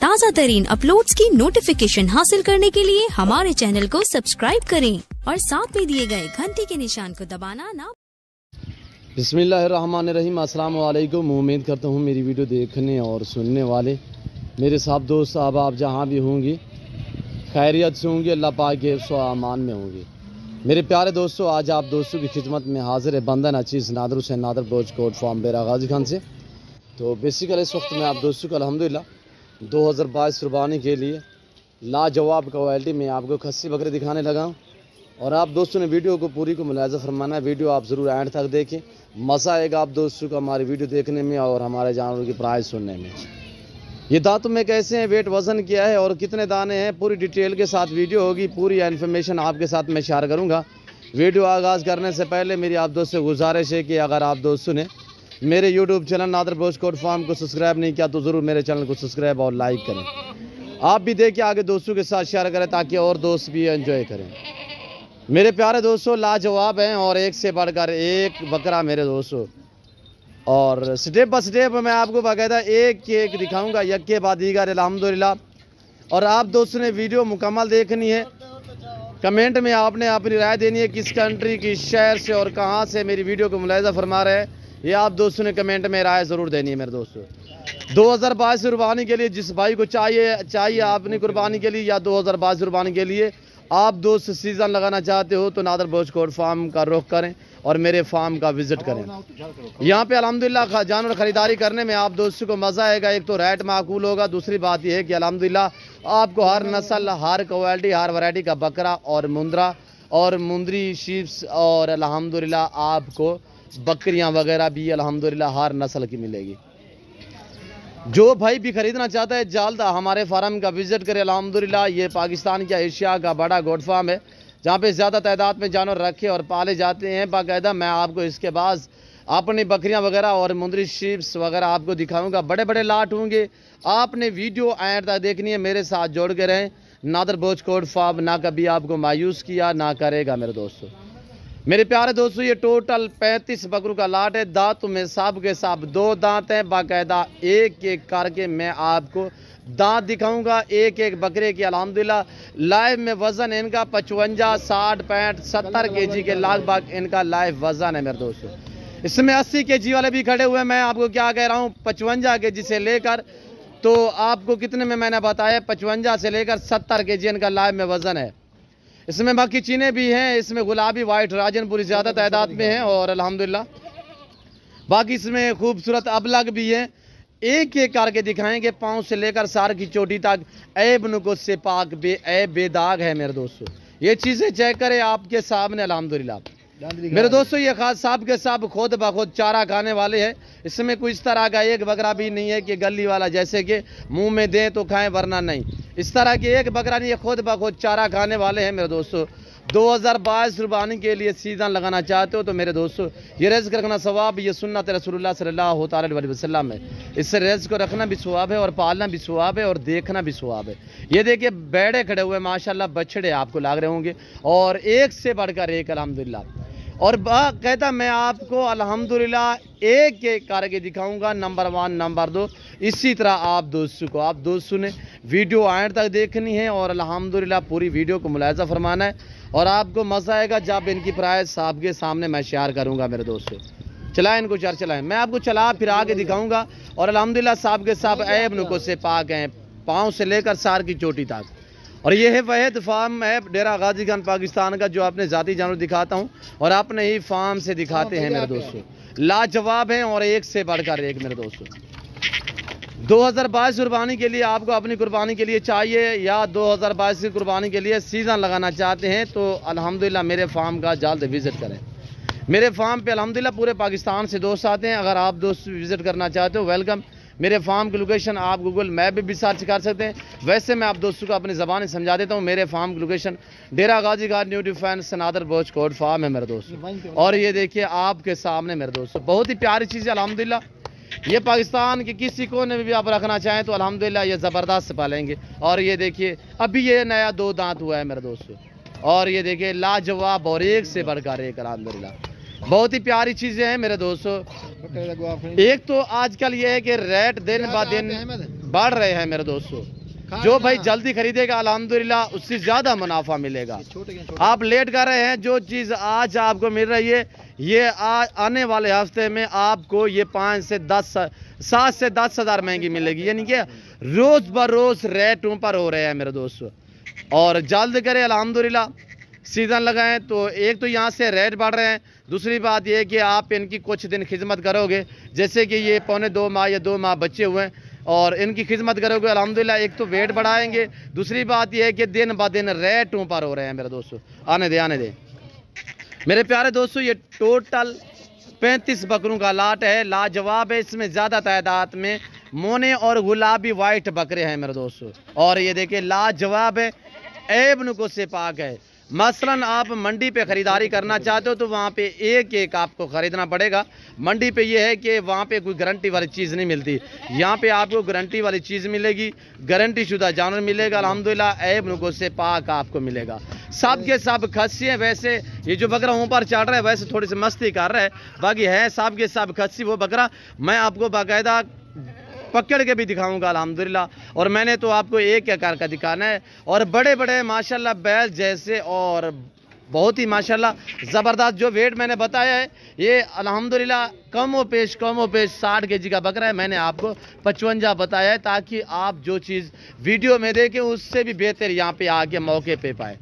ताज़ा तरीन अपलोड्स की नोटिफिकेशन हासिल करने के लिए हमारे चैनल को सब्सक्राइब करें और साथ में दिए गए घंटी के निशान को दबाना ना। बिस्मिल्लाहिर्रहमानिर्रहीम। अस्सलाम वालेकुम। उम्मीद करता हूँ मेरी वीडियो देखने और सुनने वाले मेरे साहब दोस्त साहब आप जहाँ भी होंगे खैरियत से होंगे, अल्लाह पाक के हिफ्ज़ व अमान में होंगे। मेरे प्यारे दोस्तों, आज आप दोस्तों की खिदमत में हाजिर है बंदन अचीज़ नादर हुसैन नादर बोझ कोट फार्म बेरा गाजी खान से। तो बेसिकली इस वक्त मैं आप दोस्तों को अल्हम्दुलिल्लाह 2022 कुर्बानी के लिए लाजवाब क्वालिटी में आपको खस्सी बकरे दिखाने लगा हूँ और आप दोस्तों ने वीडियो को पूरी को मुलाहिज़ा फरमाना है। वीडियो आप ज़रूर एंड तक देखें, मज़ा आएगा आप दोस्तों को हमारी वीडियो देखने में और हमारे जानवरों की प्राइस सुनने में। ये दांतों में कैसे हैं, वेट वज़न क्या है और कितने दाने हैं, पूरी डिटेल के साथ वीडियो होगी। पूरी इन्फॉर्मेशन आपके साथ मैं शेयर करूँगा। वीडियो आगाज़ करने से पहले मेरी आप दोस्तों से गुजारिश है कि अगर आप दोस्तों ने मेरे यूट्यूब चैनल नादर बोझ कोट फार्म को सब्सक्राइब नहीं किया तो ज़रूर मेरे चैनल को सब्सक्राइब और लाइक करें। आप भी देखिए, आगे दोस्तों के साथ शेयर करें ताकि और दोस्त भी एंजॉय करें। मेरे प्यारे दोस्तों, लाजवाब हैं और एक से बढ़कर एक बकरा मेरे दोस्तों, और स्टेप बाय स्टेप मैं आपको बाकायदा एक एक दिखाऊंगा, एक के बाद दीगर अल्हम्दुलिल्लाह। और आप दोस्तों ने वीडियो मुकम्मल देखनी है। कमेंट में आपने अपनी राय देनी है, किस कंट्री की शहर से और कहाँ से मेरी वीडियो को मुलाहिज़ा फरमा रहे हैं, ये आप दोस्तों ने कमेंट में राय ज़रूर देनी है। मेरे दोस्तों 2022 कुर्बानी के लिए जिस भाई को चाहिए अपनी कुर्बानी के लिए या 2022 कुर्बानी के लिए आप दोस्त सीज़न लगाना चाहते हो तो नादर बोझ कोट फार्म का रुख करें और मेरे फार्म का विज़िट करें। यहाँ पे अल्हम्दुलिल्लाह जानवर ख़रीदारी करने में आप दोस्तों को मज़ा आएगा। एक तो रेट माकूल होगा, दूसरी बात यह है कि अल्हम्दुलिल्लाह आपको हर नस्ल, हर क्वालिटी, हर वैरायटी का बकरा और मुंद्रा और मुंदरी शीप्स और अल्हम्दुलिल्लाह आपको बकरियां वगैरह भी अल्हम्दुलिल्लाह हर नस्ल की मिलेगी। जो भाई भी खरीदना चाहता है जल्द हमारे फार्म का विजिट करे। अल्हम्दुलिल्लाह ये पाकिस्तान का एशिया का बड़ा गोट फार्म है जहाँ पे ज़्यादा तादाद में जानवर रखे और पाले जाते हैं बाकायदा। मैं आपको इसके बाद अपनी बकरियां वगैरह और मुंदरी शीप्स वगैरह आपको दिखाऊंगा। बड़े बड़े लाट होंगे, आपने वीडियो एंड तक देखनी है, मेरे साथ जोड़ के रहें। नादर बोझ कोट फार्म ना कभी आपको मायूस किया ना करेगा मेरे दोस्तों। मेरे प्यारे दोस्तों, ये टोटल 35 बकरों का लाट है। दांतों में सब के सब 2 दांत हैं बाकायदा। एक एक करके मैं आपको दांत दिखाऊंगा एक एक बकरे की। अल्हम्दुलिल्लाह लाइव में वज़न इनका 55, 60, 65, 70 केजी के लगभग इनका लाइव वज़न है मेरे दोस्तों। इसमें 80 केजी वाले भी खड़े हुए हैं। मैं आपको क्या कह रहा हूँ, 55 केजी से लेकर तो आपको कितने में मैंने बताया 55 से लेकर 70 केजी इनका लाइव में वज़न है। इसमें बाकी चीने भी हैं, इसमें गुलाबी वाइट राजनपुरी ज़्यादा तादाद में हैं और अल्हम्दुलिल्लाह बाकी इसमें खूबसूरत अबलग भी हैं। एक एक करके दिखाएंगे, पाँव से लेकर सार की चोटी तक ऐब नुकुस से पाक बेदाग है मेरे दोस्तों। ये चीज़ें चेक करें आपके सामने अल्हम्दुलिल्लाह। मेरे दोस्तों ये खास साहब के साहब खुद बखुद चारा खाने वाले हैं। इसमें कोई इस तरह का एक बकरा भी नहीं है कि गली वाला जैसे कि मुंह में दें तो खाएं वरना नहीं, इस तरह के एक बकरा नहीं है, खुद बखुद चारा खाने वाले हैं मेरे दोस्तों। 2022 कुर्बानी के लिए सीज़न लगाना चाहते हो तो मेरे दोस्तों ये रिज़्क़ रखना सवाब, ये सुन्नत रसूलुल्लाह सल्लल्लाहु अलैहि वसल्लम है। इससे रिज़्क़ को रखना भी सवाब है और पालना भी सवाब है और देखना भी सवाब है। ये देखिए बैड़े खड़े हुए माशाल्लाह, बछड़े आपको लग रहे होंगे और एक से बढ़कर एक अल्हम्दुलिल्लाह। और कहता मैं आपको अल्हम्दुलिल्लाह एक एक करके दिखाऊंगा, नंबर 1 नंबर 2 इसी तरह आप दोस्तों ने वीडियो एंड तक देखनी है और अल्हम्दुलिल्लाह पूरी वीडियो को मुलाहिज़ा फरमाना है और आपको मज़ा आएगा जब इनकी प्राइस आपके सामने मैं शेयर करूंगा मेरे दोस्तों। चलाएं इनको, चलाएं, मैं आपको चला फिर आगे दिखाऊंगा और अल्हम्दुलिल्लाह साहब के साहब ऐब नुकुस से पाक हैं, पाँव से लेकर सार की चोटी तक। और ये है वहीद फार्म है डेरा गाजी खान पाकिस्तान का जो अपने ज़ाती जानवर दिखाता हूँ और अपने ही फार्म से दिखाते हैं मेरे दोस्तों। लाजवाब हैं और एक से बढ़कर एक मेरे दोस्तों। 2022 कुर्बानी के लिए आपको अपनी कुर्बानी के लिए चाहिए या 2022 की कुर्बानी के लिए सीज़न लगाना चाहते हैं तो अल्हम्दुलिल्लाह मेरे फार्म का जल्द विज़िट करें। मेरे फार्म पे अल्हम्दुलिल्लाह पूरे पाकिस्तान से दोस्त आते हैं। अगर आप दोस्त विज़िट करना चाहते हो वेलकम। मेरे फार्म की लोकेशन आप गूगल मैप पे भी सर्च कर सकते हैं। वैसे मैं आप दोस्तों को अपनी ज़बान समझा देता हूँ। मेरे फार्म की लोकेशन डेरा गाजी खान न्यू डिफेंस नादर बोझ कोट फार्म है मेरे दोस्तों। और ये देखिए आपके सामने मेरे दोस्तों बहुत ही प्यारी चीज़ है अल्हम्दुलिल्लाह। ये पाकिस्तान के किसी कोने में भी आप रखना चाहें तो अल्हम्दुलिल्लाह ये ज़बरदस्त पालेंगे। और ये देखिए अभी ये नया 2 दांत हुआ है मेरे दोस्तों और ये देखिए लाजवाब और एक से बढ़कर एक अल्हम्दुलिल्लाह बहुत ही प्यारी चीज़ें हैं मेरे दोस्तों। एक तो आजकल ये है कि रेट दिन ब दिन बढ़ रहे हैं मेरे दोस्तों। जो भाई जल्दी खरीदेगा अल्हम्दुलिल्लाह उससे ज़्यादा मुनाफा मिलेगा। आप लेट कर रहे हैं, जो चीज़ आज आपको मिल रही है ये आने वाले हफ्ते में आपको ये 7 से 10 हज़ार महंगी मिलेगी, यानी कि रोज़ बरोज़ रेट ऊपर हो रहे हैं मेरे दोस्तों। और जल्द करें अल्हम्दुलिल्लाह, सीज़न लगाएं तो एक तो यहाँ से रेट बढ़ रहे हैं, दूसरी बात ये है कि आप इनकी कुछ दिन खिदमत करोगे, जैसे कि ये पौने 2 माह या 2 माह बच्चे हुए हैं और इनकी खिदमत करोगे अल्हम्दुलिल्लाह, एक तो वेट बढ़ाएंगे, दूसरी बात यह है कि दिन ब दिन रेट ऊपर हो रहे हैं मेरे दोस्तों। आने दे मेरे प्यारे दोस्तों, ये टोटल 35 बकरों का लाट है, लाजवाब है। इसमें ज़्यादा तादाद में मोने और गुलाबी वाइट बकरे हैं मेरे दोस्तों। और ये देखिए लाजवाब है, ऐब नुको से पाक है। मसलन आप मंडी पे ख़रीदारी करना चाहते हो तो वहाँ पे एक एक आपको ख़रीदना पड़ेगा। मंडी पे ये है कि वहाँ पे कोई गारंटी वाली चीज़ नहीं मिलती, यहाँ पे आपको गारंटी वाली चीज़ मिलेगी, गारंटी शुदा जानवर मिलेगा अल्हम्दुलिल्लाह, ऐब नुको से पाक आपको मिलेगा। सब के सब खस्सी हैं। वैसे ये जो बकरा ऊपर चढ़ रहा है वैसे थोड़ी सी मस्ती कर रहा है, बाकी है सब के सब खस्सी। वो बकरा मैं आपको बाकायदा पकड़ के भी दिखाऊंगा अल्हम्दुलिल्लाह, और मैंने तो आपको एक आकार का दिखाना है। और बड़े बड़े माशाल्लाह बैल जैसे और बहुत ही माशाल्लाह ज़बरदस्त जो वेट मैंने बताया है ये अल्हम्दुलिल्लाह कमो पेश 60 केजी का बकरा है। मैंने आपको 55 बताया है ताकि आप जो चीज़ वीडियो में देखें उससे भी बेहतर यहाँ पे आके मौके पे पाए।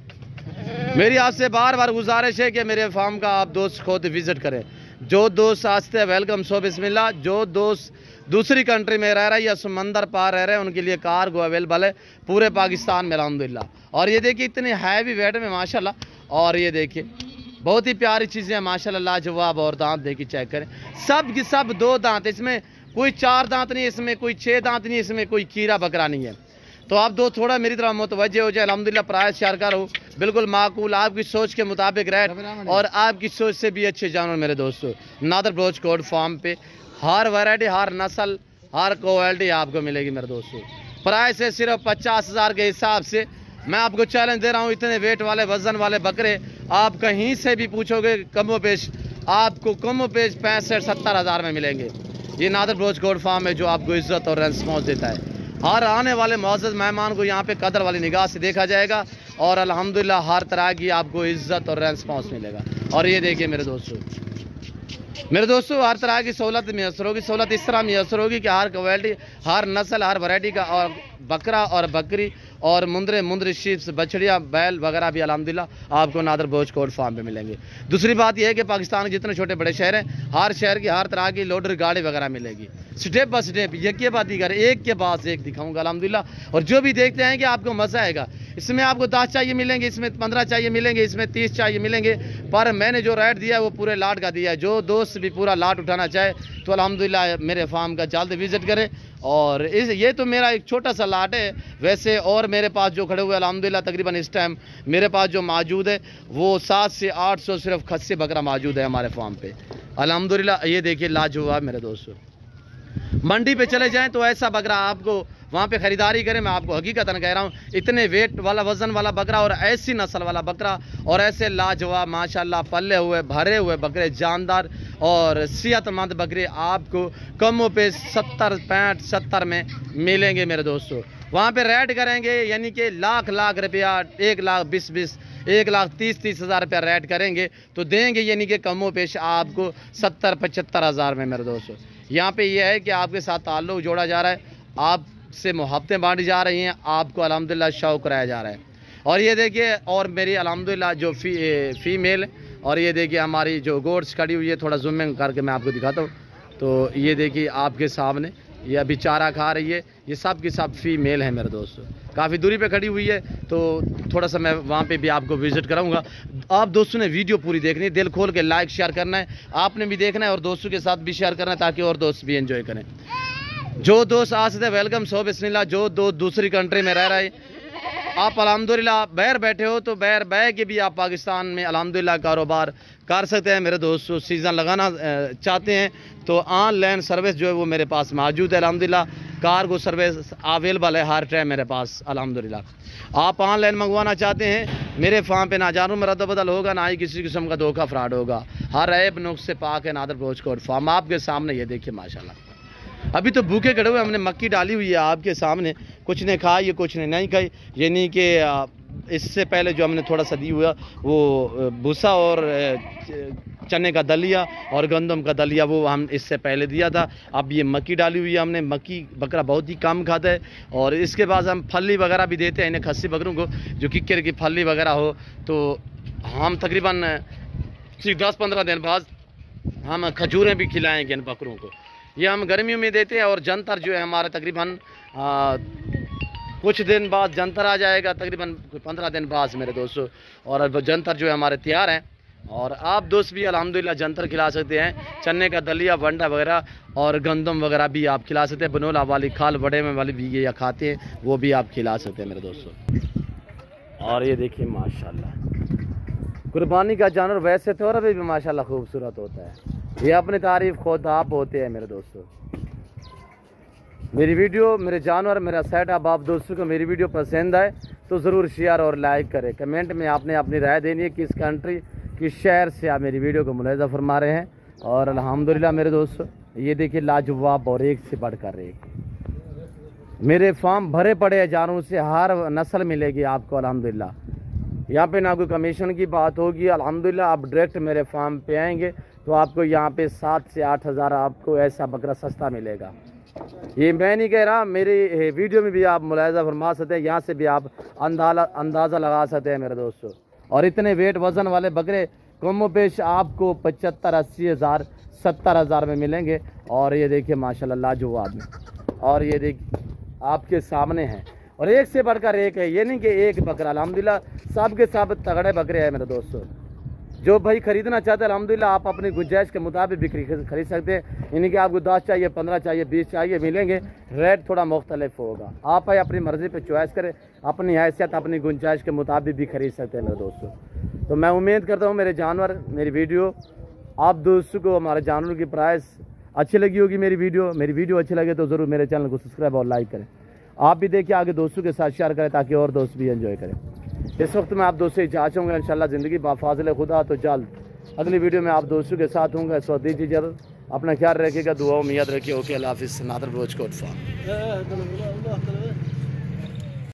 मेरी आपसे बार बार गुजारिश है कि मेरे फार्म का आप दोस्त खुद विज़िट करें। जो दोस्त आस्ते वेलकम सो बिस्मिल्लाह। जो दोस्त दूसरी कंट्री में रह रहा है या समंदर पार रह रहे हैं उनके लिए कार्गो अवेलेबल है पूरे पाकिस्तान में अल्हम्दुलिल्लाह। और ये देखिए इतने हैवी वेट में माशाल्लाह, और ये देखिए बहुत ही प्यारी चीज़ें हैं माशाल्लाह, लाजवाब। और दांत देखिए चेक करें, सब की सब 2 दांत, इसमें कोई 4 दांत नहीं, इसमें कोई 6 दांत नहीं, इसमें कोई कीड़ा बकरा नहीं है। तो आप दो थोड़ा मेरी तरफ मुतवज्जे हो जाए अल्हम्दुलिल्लाह, प्राइस शेयर करो बिल्कुल माकूल, आपकी सोच के मुताबिक रेट और आपकी सोच से भी अच्छे जानवर मेरे दोस्तों। नादर बलोच कोट फार्म पे हर वैरायटी, हर नस्ल, हर क्वालिटी आपको मिलेगी मेरे दोस्तों। प्राइस है सिर्फ 50,000 के हिसाब से। मैं आपको चैलेंज दे रहा हूँ, इतने वेट वाले वजन वाले बकरे आप कहीं से भी पूछोगे कमो पेश आपको कमो पेश 65-70 हज़ार में मिलेंगे। ये नादर बलोच कोट फार्म है जो आपको इज्जत और रेस्पॉन्स देता है। हर आने वाले मुअज़्ज़ज़ मेहमान को यहाँ पे कदर वाली निगाह से देखा जाएगा और अल्हम्दुलिल्लाह हर तरह की आपको इज्जत और रेस्पॉन्स मिलेगा। और ये देखिए मेरे दोस्तों हर तरह की सहूलत मैसर होगी। सहूलत इस तरह मैसर होगी कि हर क्वालिटी, हर नस्ल, हर वैरायटी का और बकरा और बकरी और मुंदरी शीप्स, बछड़ियाँ, बैल वगैरह भी अल्हम्दुलिल्लाह आपको नादर बलोच कोट फार्म पे मिलेंगे। दूसरी बात यह है कि पाकिस्तान के जितने छोटे बड़े शहर हैं हर शहर की हर तरह की लोडर गाड़ी वगैरह मिलेगी। स्टेप बाय स्टेप एक के बाद एक दिखाऊंगा अल्हम्दुलिल्लाह। और जो भी देखते हैं कि आपको मज़ा आएगा। इसमें आपको 10 चाहिए मिलेंगे, इसमें 15 चाहिए मिलेंगे, इसमें 30 चाहिए मिलेंगे, पर मैंने जो रेट दिया है वो पूरे लाट का दिया है। जो दोस्त भी पूरा लाट उठाना चाहे तो अल्हम्दुलिल्लाह मेरे फार्म का जल्द विज़िट करें। और ये तो मेरा एक छोटा सा लाट है। वैसे और मेरे पास जो खड़े हुए अल्हम्दुलिल्लाह तकरीबन इस टाइम मेरे पास जो मौजूद है वो 700 से 800 सिर्फ खस्सी बकरा मौजूद है हमारे फार्म पे अल्हम्दुलिल्लाह। ये देखिए लाजवाब मेरे दोस्तों। मंडी पे चले जाएं तो ऐसा बकरा आपको वहाँ पे ख़रीदारी करें। मैं आपको हकीकतन कह रहा हूँ, इतने वेट वाला वज़न वाला बकरा और ऐसी नस्ल वाला बकरा और ऐसे लाजवाब माशाल्लाह पल्ले हुए भरे हुए बकरे, जानदार और सेहतमंद बकरे आपको कमों पे 70-65-70 में मिलेंगे मेरे दोस्तों। वहाँ पे रेट करेंगे यानी कि लाख रुपया, 1,20,20, 1,30,30 हज़ार रुपया रेट करेंगे तो देंगे यानी कि कमों पेश आपको 70-75 हज़ार में मेरे दोस्तों। यहाँ पे ये है कि आपके साथ ताल्लुक़ जोड़ा जा रहा है, आपसे मोहब्बतें बांटी जा रही हैं, आपको अल्हम्दुलिल्लाह शौक़ कराया जा रहा है। और ये देखिए और मेरी अल्हम्दुलिल्लाह जो फीमेल और ये देखिए हमारी जो गोड्स खड़ी हुई है, थोड़ा जूमिंग करके मैं आपको दिखाता हूँ। तो ये देखिए आपके सामने ये अभी चारा खा रही है, ये सब की सब फीमेल है मेरे दोस्तों। काफ़ी दूरी पे खड़ी हुई है तो थोड़ा सा मैं वहाँ पे भी आपको विज़िट कराऊंगा। आप दोस्तों ने वीडियो पूरी देखनी है, दिल खोल के लाइक शेयर करना है, आपने भी देखना है और दोस्तों के साथ भी शेयर करना है ताकि और दोस्त भी एंजॉय करें। जो दोस्त आ सकते वेलकम सो बिस्मिल्लाह। जो दोस्त दूसरी कंट्री में रह रहा है आप अल्हम्दुलिल्लाह बाहर बैठे हो तो बाहर बह के भी आप पाकिस्तान में अल्हम्दुलिल्लाह कारोबार कर सकते हैं मेरे दोस्तों। सीज़न लगाना चाहते हैं तो ऑनलाइन सर्विस जो है वो मेरे पास मौजूद है अल्हम्दुलिल्लाह। कार्गो सर्विस अवेलेबल है हर टाइम मेरे पास अल्हम्दुलिल्लाह। आप ऑनलाइन मंगवाना चाहते हैं मेरे फार्म पे ना जानू में रद्द-बदल होगा, ना ही किसी किस्म का धोखा फ्रॉड होगा। हर ऐब नुक्स से पाक है नादर बलोच कोट फार्म। आपके सामने ये देखिए माशाल्लाह ابھی تو بھوکے کھڑے ہوئے, ہم نے مکی ڈالی ہوئی ہے آپ کے سامنے, کچھ نے کھائی ہے کچھ نے نہیں کھائی. یہ نہیں کہ اس سے پہلے جو ہم نے تھوڑا سا دی ہوا وہ بھوسا اور چنے کا دلیا اور گندم کا دلیا وہ ہم اس سے پہلے دیا تھا. اب یہ مکی ڈالی ہوئی ہے ہم نے. مکی بکرا بہت ہی کم کھاتا ہے. اور اس کے بعد ہم پھلی وغیرہ بھی دیتے ہیں انہیں کھسی بکروں کو, جو ککر کی پھلی وغیرہ ہو. تو ہم تقریباً 10-15 دن بعد ہم کھجوریں بھی کھلائیں گے ان بکروں کو. یہ ہم گرمیوں میں دیتے ہیں. اور جنتر جو ہے ہمارا تقریباً کچھ دن بعد جنتر آ جائے گا, تقریباً 15 دن بعد میرے دوستوں. اور جنتر جو ہے ہمارے تیار ہیں. اور آپ دوست بھی الحمدللہ جنتر کھلا سکتے ہیں. چنے کا دلیا ونڈا وغیرہ اور گندم وغیرہ بھی آپ کھلا سکتے ہیں. بنولا والی کھال بڑے میں والی بھی یہ کھاتے ہیں, وہ بھی آپ کھلا سکتے ہیں میرے دوستوں. اور یہ دیکھیں ماشاءاللہ قربانی کا جانور ویسے طور پہ بھی ماشاءاللہ خوبصورت ہوتا ہے. یہ اپنی تعریف خود آپ ہوتے ہیں میرے دوستوں. میری ویڈیو, میرے جانور, میرا سیٹ اپ آپ دوستوں کو میری ویڈیو پسند آئے تو ضرور شیئر اور لائک کریں. کمنٹ میں آپ نے اپنی رائے دینی ہے کس کنٹری کس شہر سے آپ میری ویڈیو کو ملاحظہ فرما رہے ہیں. اور الحمدللہ میرے دوستوں یہ دیکھیں لاجواب اور ایک سے بڑھ کر ایک میرے فارم بھرے پڑے ہیں جانوروں سے. ہر نسل ملے گی آپ کو الحمدللہ. یہاں پہ نہ کوئی کمیشن کی بات ہوگی. الحمدللہ آپ ڈائریکٹ میرے فارم پہ آئیں گے تو آپ کو یہاں پہ 7 سے 8 ہزار آپ کو ایسا بکرا سستا ملے گا. یہ میں نہیں کہہ رہا, میری ویڈیو میں بھی آپ ملاحظہ فرما سکتے ہیں. یہاں سے بھی آپ اندازہ لگا سکتے ہیں میرے دوستوں. اور اتنے ویٹ وزن والے بکرے کم و بیش آپ کو 75-80 ہزار 70 ہزار میں ملیں گے. اور یہ دیکھیے ماشاءاللہ لاجواب میں. اور یہ دیکھیے آپ کے سامنے ہیں اور ایک سے بڑھ کر ایک ہے. یہ نہیں کہ ایک بکرا, الحمدللہ سب کے سب تگڑے بکرے ہیں میرے دوستوں. جو بھائی خریدنا چاہتے ہیں الحمدللہ آپ اپنی گنجائش کے مطابق بھی خرید سکتے ہیں. یعنی کہ آپ کو 10 چاہیے 15 چاہیے 20 چاہیے ملیں گے. ریٹ تھوڑا مختلف ہوگا. آپ اپنی مرضی پہ چوائس کریں, اپنی حیثیت اپنی گنجائش کے مطابق بھی خرید سکتے ہیں میرے دوستوں. تو میں امید کرتا ہوں میرے جانور, میری ویڈیو آپ دوستوں کو ہمارے جانوروں کی پرائس اچھی لگی ہوگی. میری ویڈیو اچھی لگے تو ضرور میرے چینل کو سبسکرائب اور لائک کریں. آپ بھی دیکھیں آگے دوستوں کے ساتھ شیئر کریں تاکہ اور دوست بھی انجوائے کریں. اس وقت میں آپ دوستوں سے اجازت ہوں گا انشاءاللہ زندگی بفضل خدا تو جلد اگلی ویڈیو میں آپ دوستوں کے ساتھ ہوں گا. اس وقت دیجیے اجازت, اپنا خیال رکھیے گا, دعاؤں میں یاد رکھیے. اوکے اللہ حافظ. نادر بلوچ کوٹ فارم.